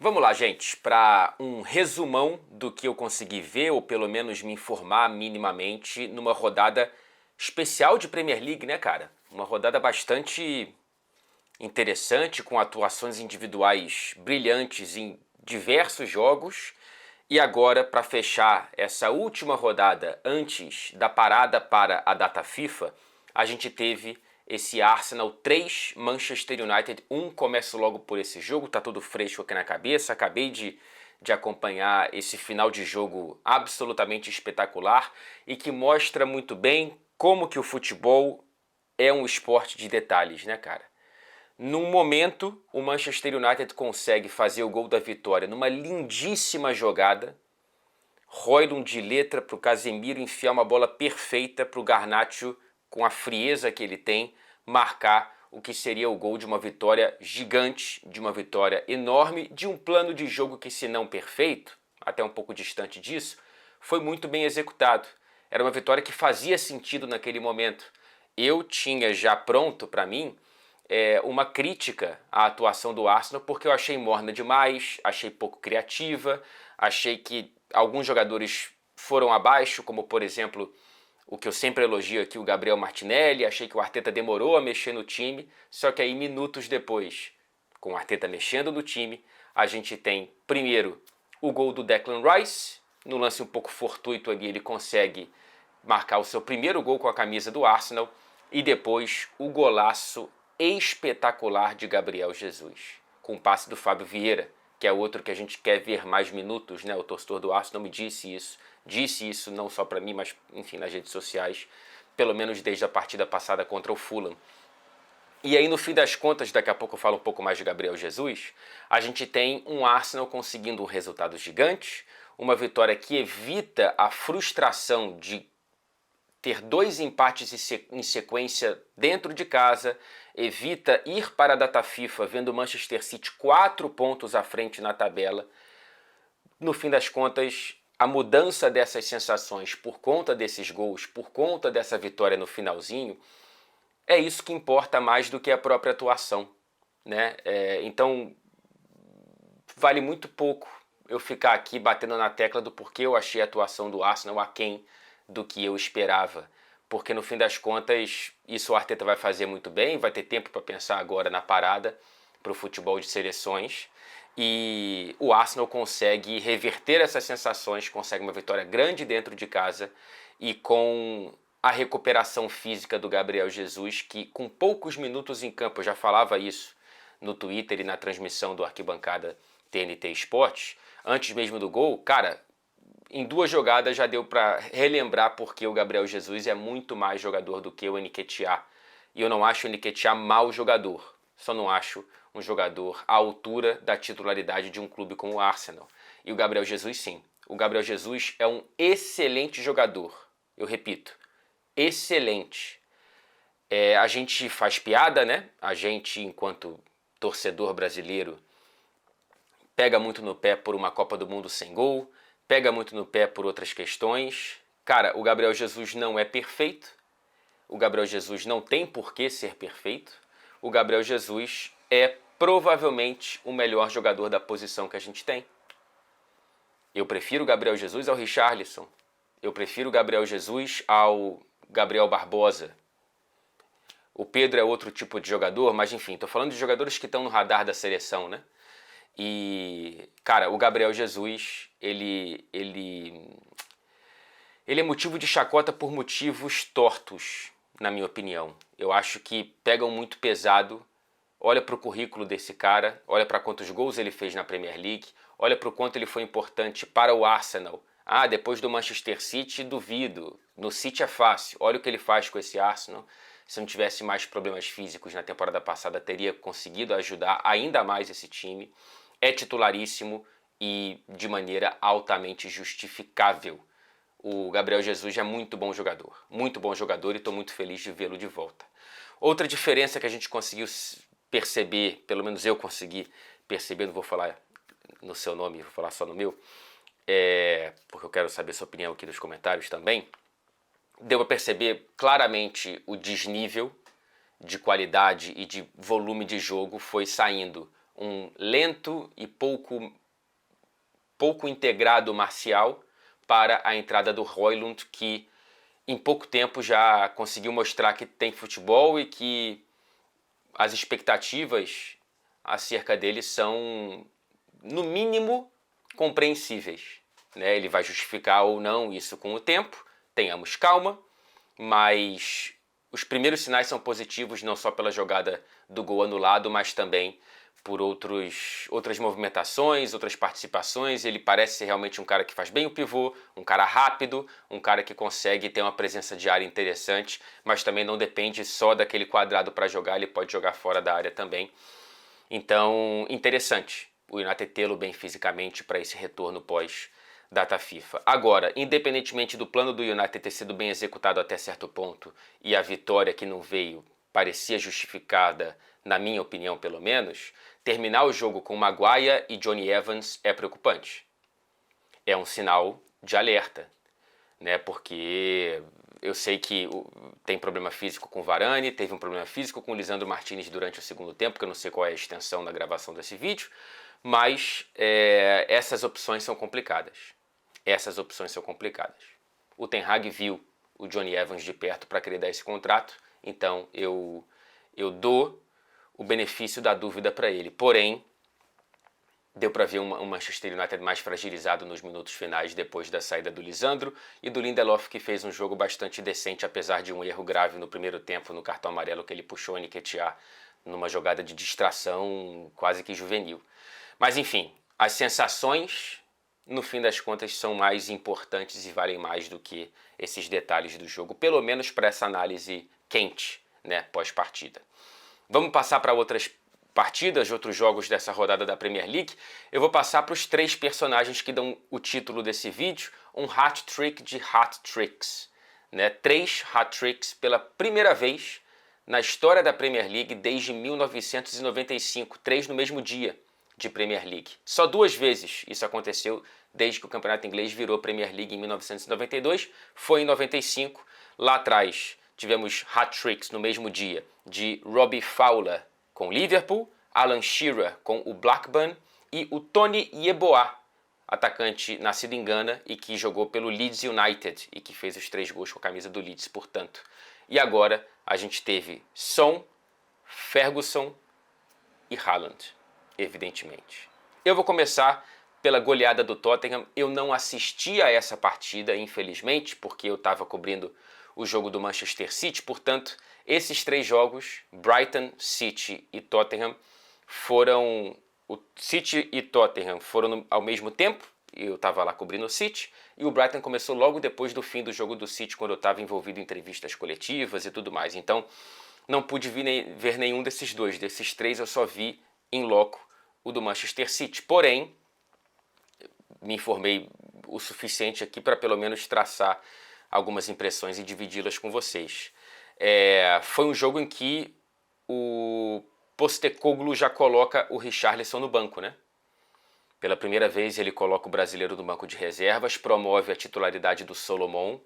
Vamos lá, gente, para um resumão do que eu consegui ver, ou pelo menos me informar minimamente, numa rodada especial de Premier League, né, cara? Uma rodada bastante interessante, com atuações individuais brilhantes em diversos jogos. E agora, para fechar essa última rodada antes da parada para a data FIFA, a gente teve esse Arsenal 3, Manchester United 1. Começo logo por esse jogo, tá tudo fresco aqui na cabeça. Acabei de acompanhar esse final de jogo absolutamente espetacular e que mostra muito bem como que o futebol é um esporte de detalhes, né, cara? Num momento, o Manchester United consegue fazer o gol da vitória numa lindíssima jogada. Højlund de letra para o Casemiro enfiar uma bola perfeita para o Garnacho, com a frieza que ele tem, marcar o que seria o gol de uma vitória gigante, de uma vitória enorme, de um plano de jogo que, se não perfeito, até um pouco distante disso, foi muito bem executado. Era uma vitória que fazia sentido naquele momento. Eu tinha já pronto para mim uma crítica à atuação do Arsenal, porque eu achei morna demais, achei pouco criativa, achei que alguns jogadores foram abaixo, como por exemplo o que eu sempre elogio aqui, o Gabriel Martinelli. Achei que o Arteta demorou a mexer no time, só que aí minutos depois, com o Arteta mexendo no time, a gente tem primeiro o gol do Declan Rice. No lance um pouco fortuito ali, ele consegue marcar o seu primeiro gol com a camisa do Arsenal, e depois o golaço espetacular de Gabriel Jesus, com o passe do Fábio Vieira, que é outro que a gente quer ver mais minutos, né? O torcedor do Arsenal me disse isso não só para mim, mas enfim, nas redes sociais, pelo menos desde a partida passada contra o Fulham. E aí, no fim das contas, daqui a pouco eu falo um pouco mais de Gabriel Jesus, a gente tem um Arsenal conseguindo um resultado gigante, uma vitória que evita a frustração de ter dois empates em sequência dentro de casa, evita ir para a data FIFA vendo o Manchester City 4 pontos à frente na tabela. No fim das contas, a mudança dessas sensações por conta desses gols, por conta dessa vitória no finalzinho, é isso que importa mais do que a própria atuação, né? Então, vale muito pouco eu ficar aqui batendo na tecla do porquê eu achei a atuação do Arsenal aquém do que eu esperava. Porque no fim das contas, isso o Arteta vai fazer muito bem, vai ter tempo para pensar agora na parada para o futebol de seleções. E o Arsenal consegue reverter essas sensações, consegue uma vitória grande dentro de casa, e com a recuperação física do Gabriel Jesus, que com poucos minutos em campo, eu já falava isso no Twitter e na transmissão do Arquibancada TNT Esportes, antes mesmo do gol, cara, em 2 jogadas já deu para relembrar porque o Gabriel Jesus é muito mais jogador do que o Nketiah. E eu não acho o Nketiah mau jogador, só não acho um jogador à altura da titularidade de um clube como o Arsenal. E o Gabriel Jesus, sim. O Gabriel Jesus é um excelente jogador. Eu repito, excelente. A gente faz piada, né? A gente, enquanto torcedor brasileiro, pega muito no pé por uma Copa do Mundo sem gol, pega muito no pé por outras questões. Cara, o Gabriel Jesus não é perfeito. O Gabriel Jesus não tem por que ser perfeito. O Gabriel Jesus é provavelmente o melhor jogador da posição que a gente tem. Eu prefiro o Gabriel Jesus ao Richarlison. Eu prefiro o Gabriel Jesus ao Gabriel Barbosa. O Pedro é outro tipo de jogador, mas enfim, tô falando de jogadores que estão no radar da seleção, né? E, cara, o Gabriel Jesus, ele é motivo de chacota por motivos tortos, na minha opinião. Eu acho que pegam muito pesado. Olha para o currículo desse cara, olha para quantos gols ele fez na Premier League, olha para o quanto ele foi importante para o Arsenal. Ah, depois do Manchester City, duvido. No City é fácil. Olha o que ele faz com esse Arsenal. Se não tivesse mais problemas físicos na temporada passada, teria conseguido ajudar ainda mais esse time. É titularíssimo e de maneira altamente justificável. O Gabriel Jesus é muito bom jogador e estou muito feliz de vê-lo de volta. Outra diferença que a gente conseguiu perceber, pelo menos eu consegui perceber, não vou falar no seu nome, vou falar só no meu, porque eu quero saber sua opinião aqui nos comentários também. Deu para perceber claramente o desnível de qualidade e de volume de jogo foi saindo um lento e pouco integrado Martial para a entrada do Højlund, que em pouco tempo já conseguiu mostrar que tem futebol e que as expectativas acerca dele são, no mínimo, compreensíveis, né? Ele vai justificar ou não isso com o tempo, tenhamos calma, mas os primeiros sinais são positivos, não só pela jogada do gol anulado, mas também por outras movimentações, outras participações. Ele parece ser realmente um cara que faz bem o pivô, um cara rápido, um cara que consegue ter uma presença de área interessante, mas também não depende só daquele quadrado para jogar, ele pode jogar fora da área também. Então, interessante o United tê-lo bem fisicamente para esse retorno pós-data FIFA. Agora, independentemente do plano do United ter sido bem executado até certo ponto e a vitória que não veio parecia justificada, na minha opinião pelo menos, terminar o jogo com Maguire e Johnny Evans é preocupante. É um sinal de alerta, né? Porque eu sei que tem problema físico com o Varane, teve um problema físico com o Lisandro Martinez durante o segundo tempo, que eu não sei qual é a extensão da gravação desse vídeo, mas essas opções são complicadas. Essas opções são complicadas. O Ten Hag viu o Johnny Evans de perto para querer dar esse contrato, então eu dou o benefício da dúvida para ele. Porém, deu para ver um Manchester United mais fragilizado nos minutos finais depois da saída do Lisandro e do Lindelof, que fez um jogo bastante decente, apesar de um erro grave no primeiro tempo no cartão amarelo que ele puxou Nketiah numa jogada de distração quase que juvenil. Mas enfim, as sensações, no fim das contas, são mais importantes e valem mais do que esses detalhes do jogo, pelo menos para essa análise quente, né, pós-partida. Vamos passar para outras partidas, outros jogos dessa rodada da Premier League. Eu vou passar para os 3 personagens que dão o título desse vídeo, um hat-trick de hat-tricks, né? 3 hat-tricks pela primeira vez na história da Premier League desde 1995, 3 no mesmo dia de Premier League. Só 2 vezes isso aconteceu desde que o campeonato inglês virou Premier League em 1992, foi em 95, lá atrás tivemos hat-tricks no mesmo dia de Robbie Fowler com o Liverpool, Alan Shearer com o Blackburn e o Tony Yeboah, atacante nascido em Gana e que jogou pelo Leeds United e que fez os 3 gols com a camisa do Leeds, portanto. E agora a gente teve Son, Ferguson e Haaland, evidentemente. Eu vou começar pela goleada do Tottenham. Eu não assisti a essa partida, infelizmente, porque eu estava cobrindo o jogo do Manchester City, portanto, esses 3 jogos, Brighton, City e Tottenham, o City e Tottenham foram ao mesmo tempo, eu estava lá cobrindo o City, e o Brighton começou logo depois do fim do jogo do City, quando eu estava envolvido em entrevistas coletivas e tudo mais. Então, não pude ver nenhum desses 2, desses 3 eu só vi em loco o do Manchester City. Porém, me informei o suficiente aqui para pelo menos traçar algumas impressões e dividi-las com vocês. Foi um jogo em que o Postecoglou já coloca o Richarlison no banco, né? Pela primeira vez ele coloca o brasileiro no banco de reservas, promove a titularidade do Solomon,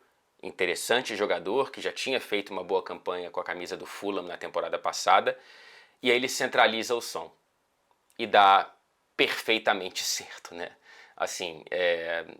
interessante jogador que já tinha feito uma boa campanha com a camisa do Fulham na temporada passada, e aí ele centraliza o Son e dá perfeitamente certo, né? Assim,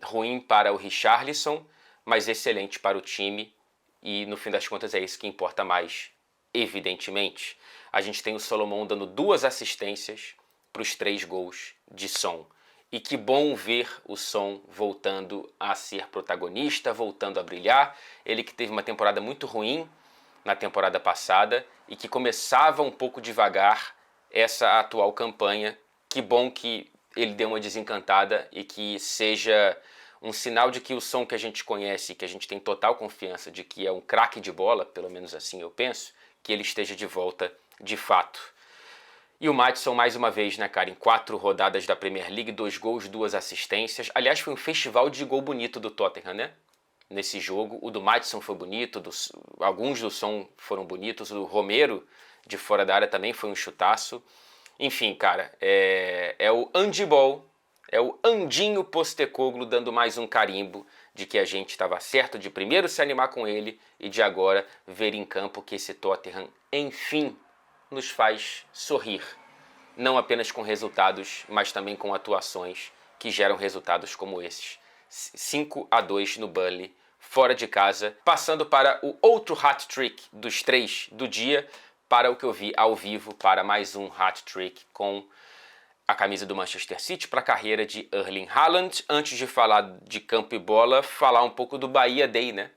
ruim para o Richarlison, mas excelente para o time, e no fim das contas é isso que importa mais, evidentemente. A gente tem o Solomon dando 2 assistências para os 3 gols de Son. E que bom ver o Son voltando a ser protagonista, voltando a brilhar. Ele que teve uma temporada muito ruim na temporada passada e que começava um pouco devagar essa atual campanha. Que bom que ele deu uma desencantada e que seja um sinal de que o Son que a gente conhece, que a gente tem total confiança de que é um craque de bola, pelo menos assim eu penso, que ele esteja de volta de fato. E o Maddison mais uma vez, né, cara, em 4 rodadas da Premier League, 2 gols, 2 assistências. Aliás, foi um festival de gol bonito do Tottenham, né? Nesse jogo, o do Maddison foi bonito, alguns do Son foram bonitos, o Romero de fora da área também foi um chutaço. Enfim, cara, é o handball, é o Andinho Postecoglou dando mais um carimbo de que a gente estava certo de primeiro se animar com ele e de agora ver em campo que esse Tottenham, enfim, nos faz sorrir, não apenas com resultados, mas também com atuações que geram resultados como esses. 5-2 no Burnley, fora de casa, passando para o outro hat-trick dos 3 do dia, para o que eu vi ao vivo, para mais um hat-trick com a camisa do Manchester City para a carreira de Erling Haaland. Antes de falar de campo e bola, falar um pouco do Bahia Day, né?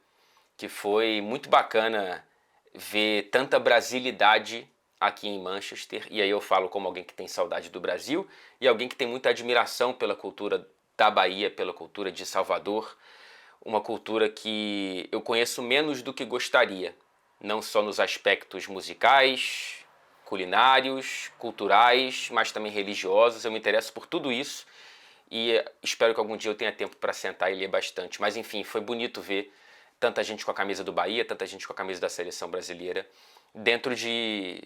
Que foi muito bacana ver tanta brasilidade aqui em Manchester. E aí eu falo como alguém que tem saudade do Brasil e alguém que tem muita admiração pela cultura da Bahia, pela cultura de Salvador. Uma cultura que eu conheço menos do que gostaria, não só nos aspectos musicais, culinários, culturais, mas também religiosos. Eu me interesso por tudo isso e espero que algum dia eu tenha tempo para sentar e ler bastante. Mas enfim, foi bonito ver tanta gente com a camisa do Bahia, tanta gente com a camisa da seleção brasileira, dentro de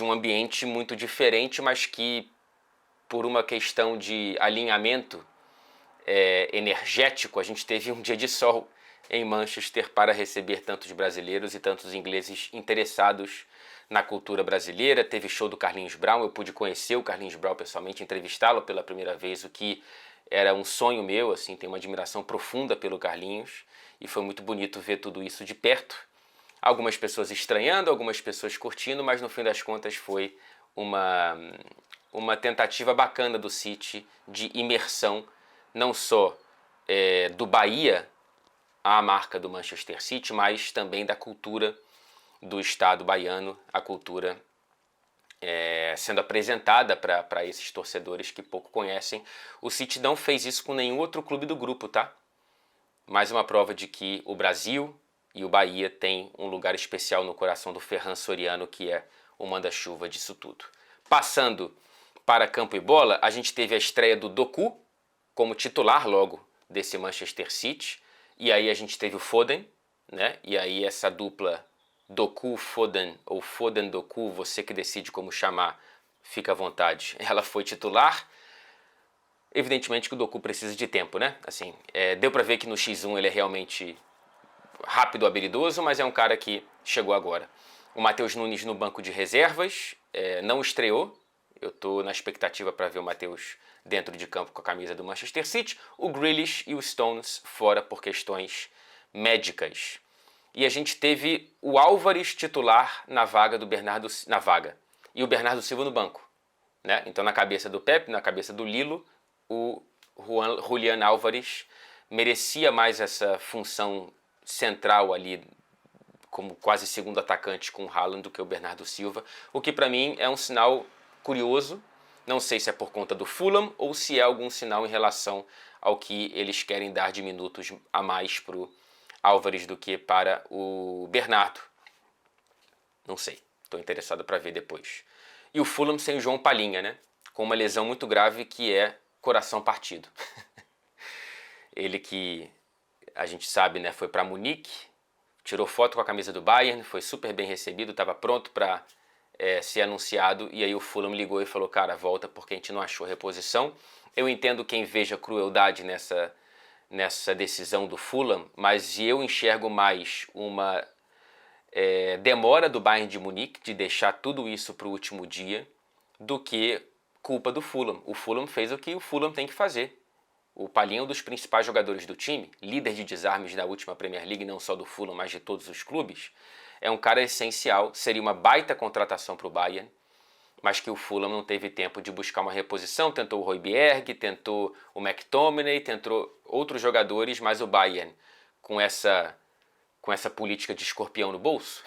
um ambiente muito diferente, mas que por uma questão de alinhamento energético, a gente teve um dia de sol em Manchester para receber tantos brasileiros e tantos ingleses interessados na cultura brasileira. Teve show do Carlinhos Brown, eu pude conhecer o Carlinhos Brown pessoalmente, entrevistá-lo pela primeira vez, o que era um sonho meu, assim, tenho uma admiração profunda pelo Carlinhos, e foi muito bonito ver tudo isso de perto. Algumas pessoas estranhando, algumas pessoas curtindo, mas no fim das contas foi uma tentativa bacana do City de imersão, não só do Bahia à marca do Manchester City, mas também da cultura do estado baiano, a cultura sendo apresentada para esses torcedores que pouco conhecem. O City não fez isso com nenhum outro clube do grupo, tá? Mais uma prova de que o Brasil e o Bahia têm um lugar especial no coração do Ferran Soriano, que é o manda-chuva disso tudo. Passando para campo e bola, a gente teve a estreia do Doku como titular logo desse Manchester City, e aí a gente teve o Foden, né? E aí essa dupla Doku-Foden, ou Foden-Doku, você que decide como chamar, fica à vontade. Ela foi titular. Evidentemente que o Doku precisa de tempo, né? Assim, deu pra ver que no X1 ele é realmente rápido, habilidoso, mas é um cara que chegou agora. O Matheus Nunes no banco de reservas, não estreou. Eu tô na expectativa para ver o Matheus dentro de campo com a camisa do Manchester City. O Grealish e o Stones fora por questões médicas. E a gente teve o Álvares titular na vaga do Bernardo, e o Bernardo Silva no banco, né? Então na cabeça do Pep, na cabeça do Lilo, o Julián Álvares merecia mais essa função central ali, como quase segundo atacante com o Haaland, do que o Bernardo Silva, o que para mim é um sinal curioso. Não sei se é por conta do Fulham ou se é algum sinal em relação ao que eles querem dar de minutos a mais para o Álvares do que para o Bernardo. Não sei, estou interessado para ver depois. E o Fulham sem o João Palhinha, né? Com uma lesão muito grave que é coração partido. Ele que a gente sabe, né, foi para Munique, tirou foto com a camisa do Bayern, foi super bem recebido, estava pronto para ser anunciado, e aí o Fulham ligou e falou, cara, volta porque a gente não achou reposição. Eu entendo quem veja crueldade nessa decisão do Fulham, mas eu enxergo mais uma demora do Bayern de Munique de deixar tudo isso para o último dia do que culpa do Fulham. O Fulham fez o que o Fulham tem que fazer. O Palhinha é um dos principais jogadores do time, líder de desarmes da última Premier League, não só do Fulham, mas de todos os clubes. É um cara essencial, seria uma baita contratação para o Bayern, mas que o Fulham não teve tempo de buscar uma reposição. Tentou o Højbjerg, tentou o McTominay, tentou outros jogadores, mas o Bayern, com essa política de escorpião no bolso,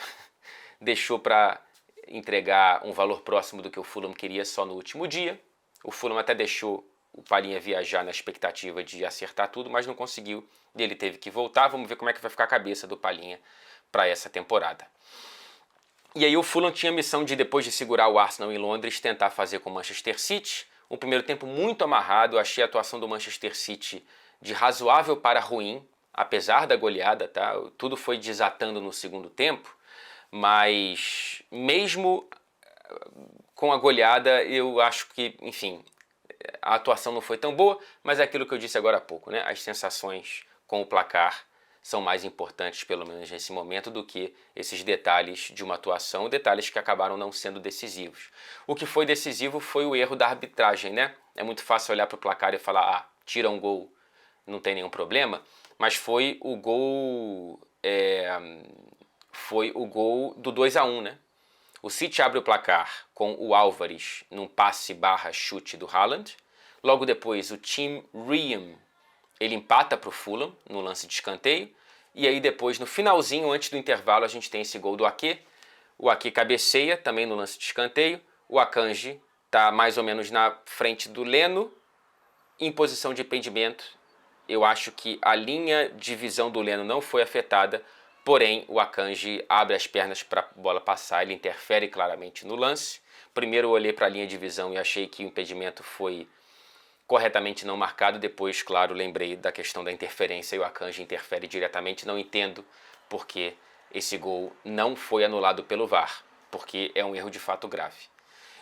deixou para entregar um valor próximo do que o Fulham queria só no último dia. O Fulham até deixou o Palhinha viajar na expectativa de acertar tudo, mas não conseguiu e ele teve que voltar. Vamos ver como é que vai ficar a cabeça do Palhinha para essa temporada. E aí o Fulham tinha a missão de, depois de segurar o Arsenal em Londres, tentar fazer com o Manchester City. Um primeiro tempo muito amarrado, achei a atuação do Manchester City de razoável para ruim, apesar da goleada, tá? Tudo foi desatando no segundo tempo, mas mesmo com a goleada, eu acho que, enfim, a atuação não foi tão boa, mas é aquilo que eu disse agora há pouco, né? As sensações com o placar são mais importantes, pelo menos nesse momento, do que esses detalhes de uma atuação, detalhes que acabaram não sendo decisivos. O que foi decisivo foi o erro da arbitragem, né? É muito fácil olhar para o placar e falar, ah, tira um gol, não tem nenhum problema, mas foi o gol, do 2-1, né? O City abre o placar com o Álvares num passe / chute do Haaland. Logo depois o Tim Ream, ele empata para o Fulham no lance de escanteio. E aí depois, no finalzinho, antes do intervalo, a gente tem esse gol do Ake. O Ake cabeceia também no lance de escanteio. O Akanji está mais ou menos na frente do Leno, em posição de impedimento. Eu acho que a linha de visão do Leno não foi afetada, porém o Akanji abre as pernas para a bola passar, ele interfere claramente no lance. Primeiro eu olhei para a linha de visão e achei que o impedimento foi corretamente não marcado, depois, claro, lembrei da questão da interferência e o Akanji interfere diretamente. Não entendo porque esse gol não foi anulado pelo VAR, porque é um erro de fato grave.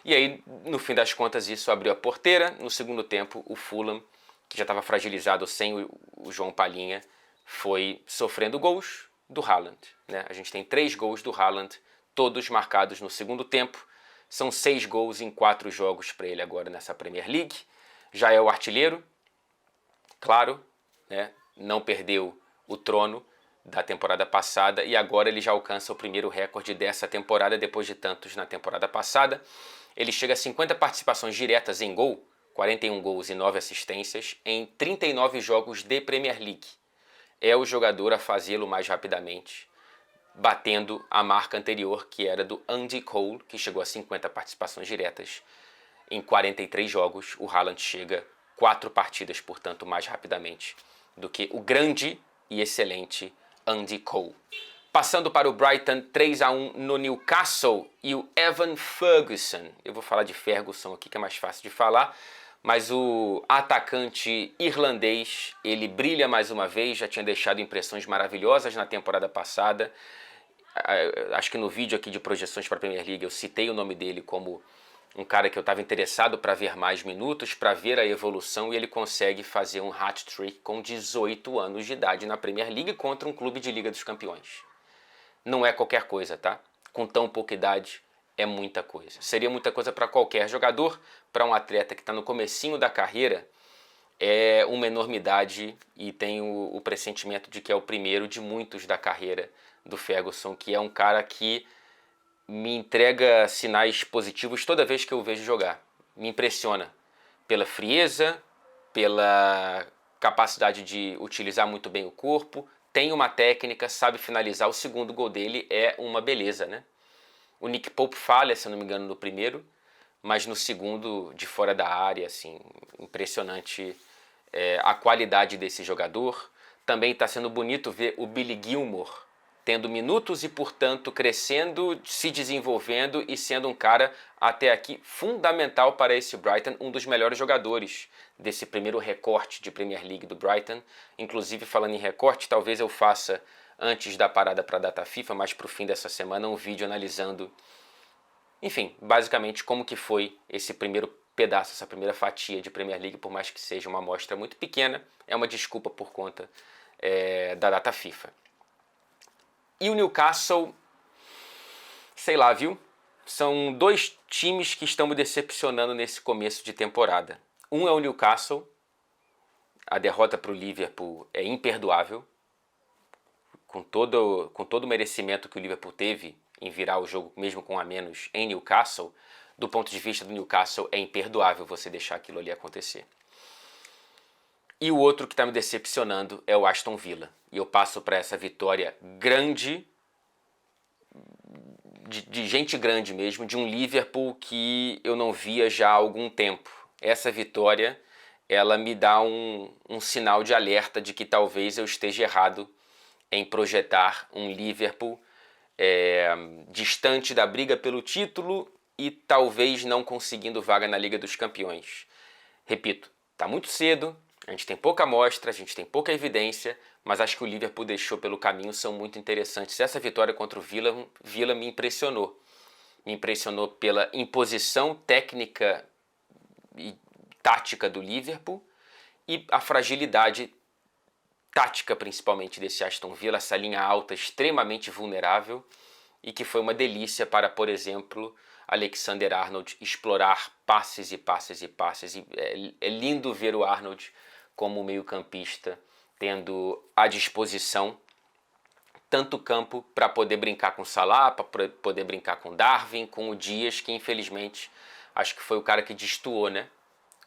E aí, no fim das contas, isso abriu a porteira. No segundo tempo, o Fulham, que já estava fragilizado sem o João Palhinha, foi sofrendo gols do Haaland, né? A gente tem 3 gols do Haaland, todos marcados no segundo tempo. São 6 gols em 4 jogos para ele agora nessa Premier League. Já é o artilheiro, claro, né? Não perdeu o trono da temporada passada e agora ele já alcança o primeiro recorde dessa temporada, depois de tantos na temporada passada. Ele chega a 50 participações diretas em gol, 41 gols e 9 assistências, em 39 jogos de Premier League. É o jogador a fazê-lo mais rapidamente, batendo a marca anterior, que era do Andy Cole, que chegou a 50 participações diretas. Em 43 jogos, o Haaland chega 4 partidas, portanto, mais rapidamente do que o grande e excelente Andy Cole. Passando para o Brighton, 3-1 no Newcastle, e o Evan Ferguson. Eu vou falar de Ferguson aqui, que é mais fácil de falar, mas o atacante irlandês, ele brilha mais uma vez, já tinha deixado impressões maravilhosas na temporada passada. Acho que no vídeo aqui de projeções para a Premier League eu citei o nome dele como um cara que eu estava interessado para ver mais minutos, para ver a evolução, e ele consegue fazer um hat-trick com 18 anos de idade na Premier League contra um clube de Liga dos Campeões. Não é qualquer coisa, tá? Com tão pouca idade é muita coisa. Seria muita coisa para qualquer jogador, para um atleta que está no comecinho da carreira, é uma enormidade, e tenho o pressentimento de que é o primeiro de muitos da carreira do Ferguson, que é um cara que me entrega sinais positivos toda vez que eu o vejo jogar. Me impressiona pela frieza, pela capacidade de utilizar muito bem o corpo, tem uma técnica, sabe finalizar. O segundo gol dele é uma beleza, né? O Nick Pope falha, se eu não me engano, no primeiro, mas no segundo, de fora da área, assim, impressionante a qualidade desse jogador. Também está sendo bonito ver o Billy Gilmour tendo minutos e, portanto, crescendo, se desenvolvendo e sendo um cara, até aqui, fundamental para esse Brighton, um dos melhores jogadores desse primeiro recorte de Premier League do Brighton. Inclusive, falando em recorte, talvez eu faça, antes da parada para a data FIFA, mas para o fim dessa semana, um vídeo analisando, enfim, basicamente como que foi esse primeiro pedaço, essa primeira fatia de Premier League, por mais que seja uma amostra muito pequena, é uma desculpa por conta da data FIFA. E o Newcastle, sei lá, viu? São 2 times que estão me decepcionando nesse começo de temporada. Um é o Newcastle, a derrota para o Liverpool é imperdoável, com todo o merecimento que o Liverpool teve em virar o jogo mesmo com a menos em Newcastle. Do ponto de vista do Newcastle, é imperdoável você deixar aquilo ali acontecer. E o outro que está me decepcionando é o Aston Villa. E eu passo para essa vitória grande, de gente grande mesmo, de um Liverpool que eu não via já há algum tempo. Essa vitória, ela me dá um sinal de alerta de que talvez eu esteja errado em projetar um Liverpool distante da briga pelo título e talvez não conseguindo vaga na Liga dos Campeões. Repito, está muito cedo, a gente tem pouca amostra, a gente tem pouca evidência, mas acho que o Liverpool deixou pelo caminho são muito interessantes. Essa vitória contra o Villa me impressionou. Me impressionou pela imposição técnica e tática do Liverpool e a fragilidade tática principalmente desse Aston Villa, essa linha alta extremamente vulnerável, e que foi uma delícia para, por exemplo, Alexander-Arnold explorar passes e passes e passes. E é lindo ver o Arnold como meio-campista, tendo à disposição tanto campo para poder brincar com o Salah, para poder brincar com o Darwin, com o Dias, que infelizmente acho que foi o cara que destoou, né?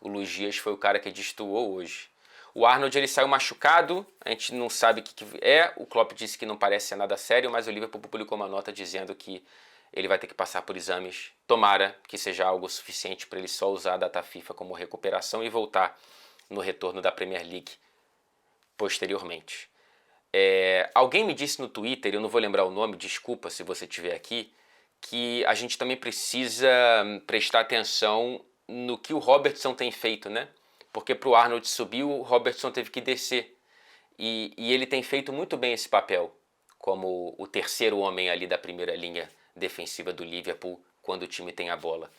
O Luiz Dias foi o cara que destoou hoje. O Arnold ele saiu machucado, a gente não sabe o que é, o Klopp disse que não parece ser nada sério, mas o Liverpool publicou uma nota dizendo que ele vai ter que passar por exames. Tomara que seja algo suficiente para ele só usar a data FIFA como recuperação e voltar no retorno da Premier League posteriormente. Alguém me disse no Twitter, eu não vou lembrar o nome, desculpa se você estiver aqui, que a gente também precisa prestar atenção no que o Robertson tem feito, né? Porque para o Arnold subir, o Robertson teve que descer. E ele tem feito muito bem esse papel, como o terceiro homem ali da primeira linha defensiva do Liverpool, quando o time tem a bola.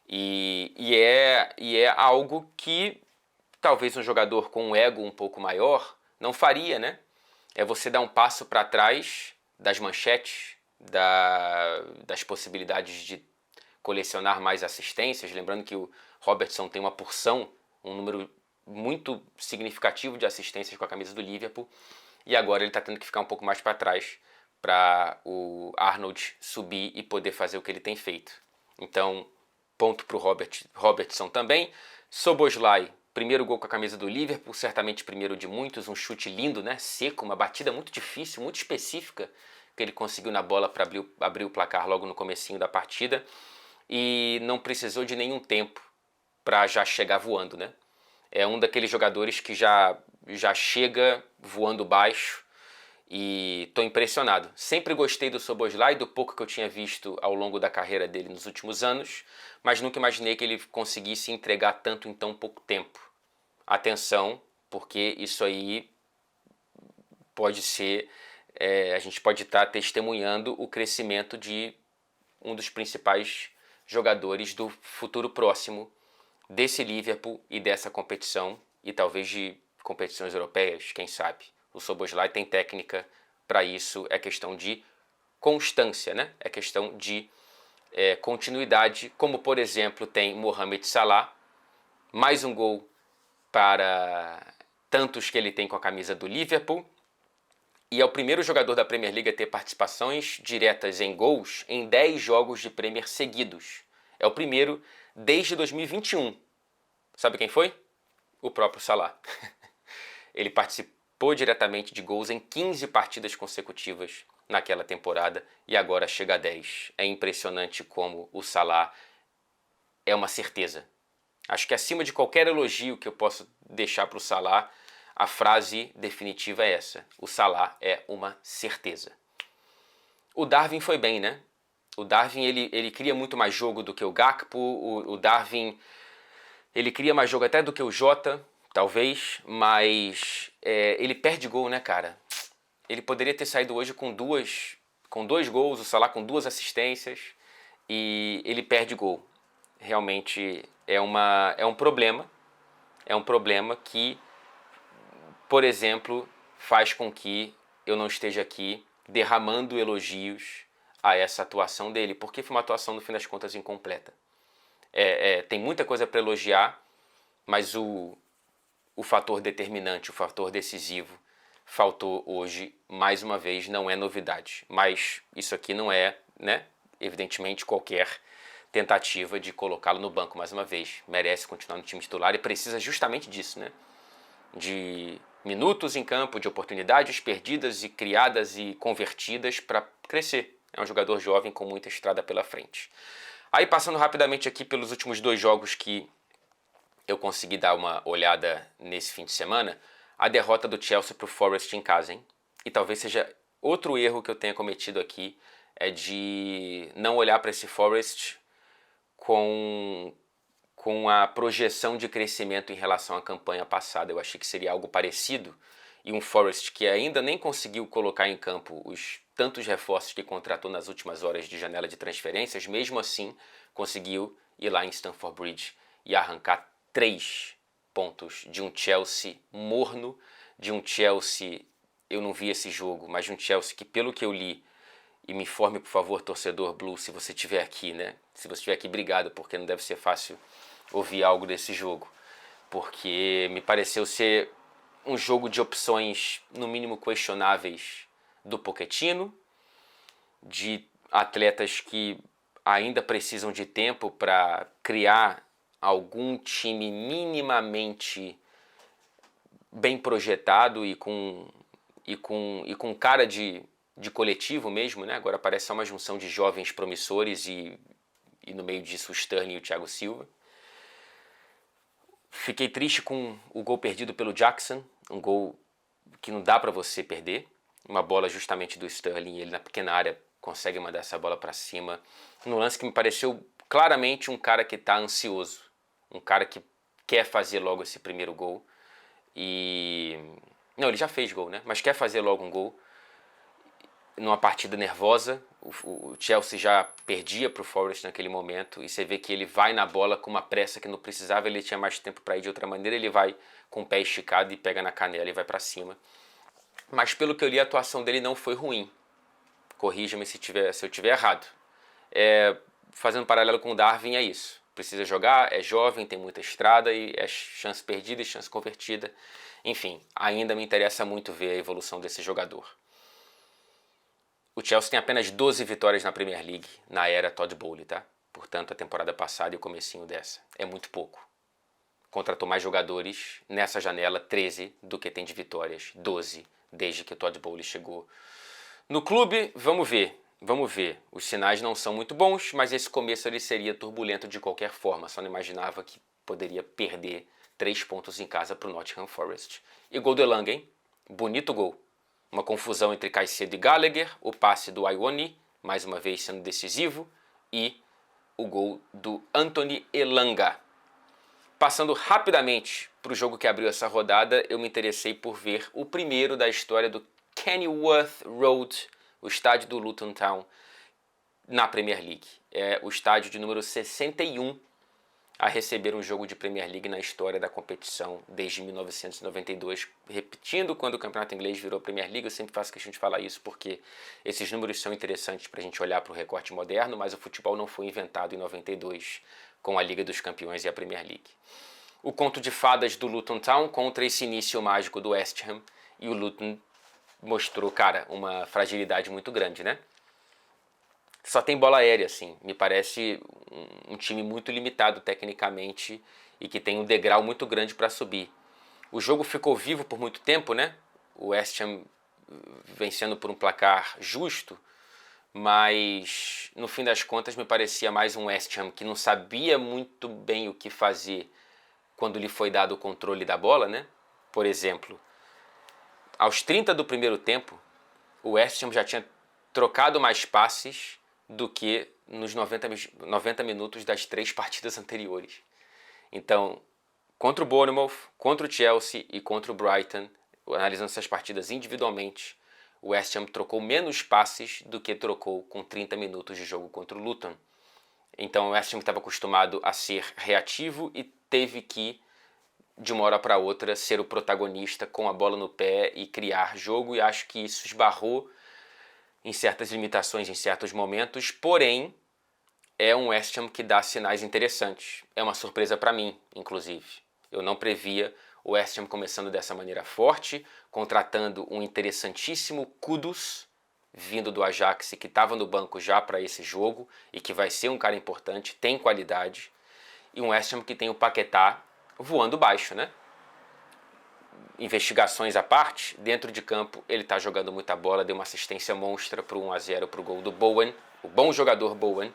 E é algo que talvez um jogador com um ego um pouco maior não faria, né? É você dar um passo para trás das manchetes, das possibilidades de colecionar mais assistências. Lembrando que o Robertson tem uma porção, um número muito significativo de assistências com a camisa do Liverpool, e agora ele está tendo que ficar um pouco mais para trás para o Arnold subir e poder fazer o que ele tem feito. Então, ponto para o Robertson também. Szoboszlai, primeiro gol com a camisa do Liverpool, certamente primeiro de muitos, um chute lindo, né? Seco, uma batida muito difícil, muito específica, que ele conseguiu na bola para abrir o placar logo no comecinho da partida, e não precisou de nenhum tempo para já chegar voando, né? É um daqueles jogadores que já chega voando baixo, e estou impressionado. Sempre gostei do Szoboszlai, do pouco que eu tinha visto ao longo da carreira dele nos últimos anos, mas nunca imaginei que ele conseguisse entregar tanto em tão pouco tempo. Atenção, porque isso aí pode ser... a gente pode estar testemunhando o crescimento de um dos principais jogadores do futuro próximo desse Liverpool e dessa competição, e talvez de competições europeias, quem sabe. O Szoboszlai tem técnica para isso, é questão de constância, né? É questão de continuidade, como por exemplo tem Mohamed Salah, mais um gol para tantos que ele tem com a camisa do Liverpool, e é o primeiro jogador da Premier League a ter participações diretas em gols em 10 jogos de Premier seguidos. É o primeiro desde 2021. Sabe quem foi? O próprio Salah. Ele participou diretamente de gols em 15 partidas consecutivas naquela temporada e agora chega a 10. É impressionante como o Salah é uma certeza. Acho que acima de qualquer elogio que eu possa deixar para o Salah, a frase definitiva é essa: o Salah é uma certeza. O Darwin foi bem, né? O Darwin ele cria muito mais jogo do que o Gakpo, o Darwin ele cria mais jogo até do que o Jota, talvez, mas ele perde gol, né, cara? Ele poderia ter saído hoje com dois gols, o Salah com 2 assistências, e ele perde gol. Realmente é um problema. É um problema que, por exemplo, faz com que eu não esteja aqui derramando elogios a essa atuação dele, porque foi uma atuação, no fim das contas, incompleta. Tem muita coisa para elogiar, mas o fator determinante, o fator decisivo, faltou hoje, mais uma vez. Não é novidade, mas isso aqui não é, né, evidentemente, qualquer tentativa de colocá-lo no banco mais uma vez. Merece continuar no time titular e precisa justamente disso, né? De minutos em campo, de oportunidades perdidas e criadas e convertidas para crescer. É um jogador jovem com muita estrada pela frente. Aí, passando rapidamente aqui pelos últimos 2 jogos que eu consegui dar uma olhada nesse fim de semana, a derrota do Chelsea para o Forest em casa, hein? E talvez seja outro erro que eu tenha cometido aqui, é de não olhar para esse Forest com a projeção de crescimento em relação à campanha passada. Eu achei que seria algo parecido, e um Forest que ainda nem conseguiu colocar em campo os tantos reforços que contratou nas últimas horas de janela de transferências, mesmo assim conseguiu ir lá em Stamford Bridge e arrancar 3 pontos de um Chelsea morno, de um Chelsea, eu não vi esse jogo, mas de um Chelsea que, pelo que eu li, e me informe, por favor, torcedor Blue, se você estiver aqui, né? Se você estiver aqui, obrigado, porque não deve ser fácil ouvir algo desse jogo. Porque me pareceu ser um jogo de opções, no mínimo, questionáveis do Pochettino, de atletas que ainda precisam de tempo para criar algum time minimamente bem projetado e com cara de coletivo mesmo, né? Agora parece só uma junção de jovens promissores e no meio disso o Sterling e o Thiago Silva. Fiquei triste com o gol perdido pelo Jackson, um gol que não dá para você perder. Uma bola justamente do Sterling, ele na pequena área consegue mandar essa bola para cima. Num lance que me pareceu claramente um cara que está ansioso, um cara que quer fazer logo esse primeiro gol. Não, ele já fez gol, né? Mas quer fazer logo um gol numa partida nervosa. O Chelsea já perdia para o Forest naquele momento e você vê que ele vai na bola com uma pressa que não precisava, ele tinha mais tempo para ir de outra maneira, ele vai com o pé esticado e pega na canela e vai para cima. Mas pelo que eu li, a atuação dele não foi ruim. Corrija-me se eu tiver errado. Fazendo um paralelo com o Darwin, é isso. Precisa jogar, é jovem, tem muita estrada e é chance perdida e chance convertida. Enfim, ainda me interessa muito ver a evolução desse jogador. O Chelsea tem apenas 12 vitórias na Premier League na era Todd Bowley, tá? Portanto, a temporada passada e o comecinho dessa. É muito pouco. Contratou mais jogadores nessa janela, 13, do que tem de vitórias, 12, desde que o Todd Bowley chegou no clube. Vamos ver. Os sinais não são muito bons, mas esse começo ele seria turbulento de qualquer forma. Só não imaginava que poderia perder 3 pontos em casa para o Nottingham Forest. E gol do Elanga, hein? Bonito gol. Uma confusão entre Caicedo e Gallagher, o passe do Iwoni, mais uma vez sendo decisivo, e o gol do Anthony Elanga. Passando rapidamente para o jogo que abriu essa rodada, eu me interessei por ver o primeiro da história do Kenilworth Road, o estádio do Luton Town, na Premier League. É o estádio de número 61 a receber um jogo de Premier League na história da competição desde 1992. Repetindo, quando o campeonato inglês virou Premier League, eu sempre faço questão de falar isso porque esses números são interessantes para a gente olhar para o recorte moderno, mas o futebol não foi inventado em 92 com a Liga dos Campeões e a Premier League. O conto de fadas do Luton Town contra esse início mágico do West Ham, e o Luton mostrou, cara, uma fragilidade muito grande, né? Só tem bola aérea, assim. Me parece um time muito limitado tecnicamente e que tem um degrau muito grande para subir. O jogo ficou vivo por muito tempo, né? O West Ham vencendo por um placar justo, mas no fim das contas me parecia mais um West Ham que não sabia muito bem o que fazer quando lhe foi dado o controle da bola, né? Por exemplo, aos 30 do primeiro tempo, o West Ham já tinha trocado mais passes do que nos 90 minutos das 3 partidas anteriores. Então, contra o Bournemouth, contra o Chelsea e contra o Brighton, analisando essas partidas individualmente, o West Ham trocou menos passes do que trocou com 30 minutos de jogo contra o Luton. Então o West Ham estava acostumado a ser reativo e teve que, de uma hora para outra, ser o protagonista com a bola no pé e criar jogo, e acho que isso esbarrou em certas limitações em certos momentos, porém é um West Ham que dá sinais interessantes. É uma surpresa para mim, inclusive. Eu não previa o West Ham começando dessa maneira forte, contratando um interessantíssimo Kudus, vindo do Ajax, que estava no banco já para esse jogo e que vai ser um cara importante, tem qualidade, e um West Ham que tem o Paquetá voando baixo, né? Investigações à parte, dentro de campo ele está jogando muita bola, deu uma assistência monstra para o 1-0 para o gol do Bowen, o bom jogador Bowen,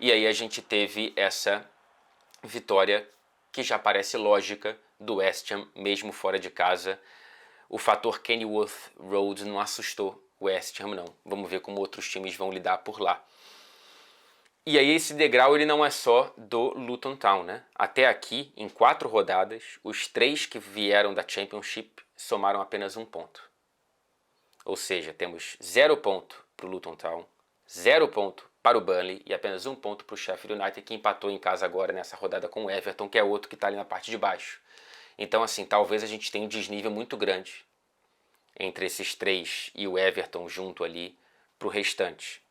e aí a gente teve essa vitória que já parece lógica do West Ham, mesmo fora de casa. O fator Kenilworth Road não assustou o West Ham, não. Vamos ver como outros times vão lidar por lá. E aí esse degrau ele não é só do Luton Town, né? Até aqui, em 4 rodadas, os 3 que vieram da Championship somaram apenas 1 ponto. Ou seja, temos 0 ponto para o Luton Town, 0 ponto para o Burnley e apenas 1 ponto para o Sheffield United, que empatou em casa agora nessa rodada com o Everton, que é outro que está ali na parte de baixo. Então, assim, talvez a gente tenha um desnível muito grande entre esses três e o Everton junto ali para o restante.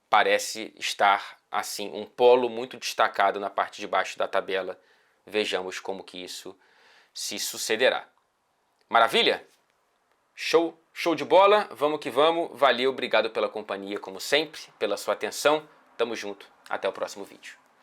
Parece estar, assim, um polo muito destacado na parte de baixo da tabela. Vejamos como que isso se sucederá. Maravilha? Show de bola, vamos que vamos. Valeu, obrigado pela companhia como sempre, pela sua atenção. Tamo junto, até o próximo vídeo.